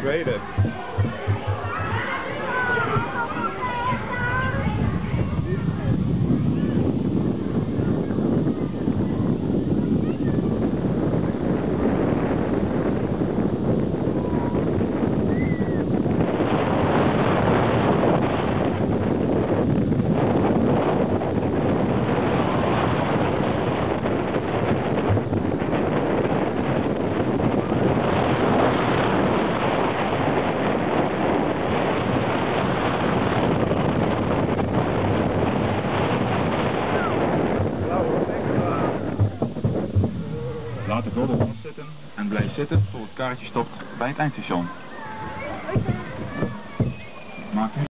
tweede. Laat de gordel vastzitten en blijf zitten tot het karretje stopt bij het eindstation. Maak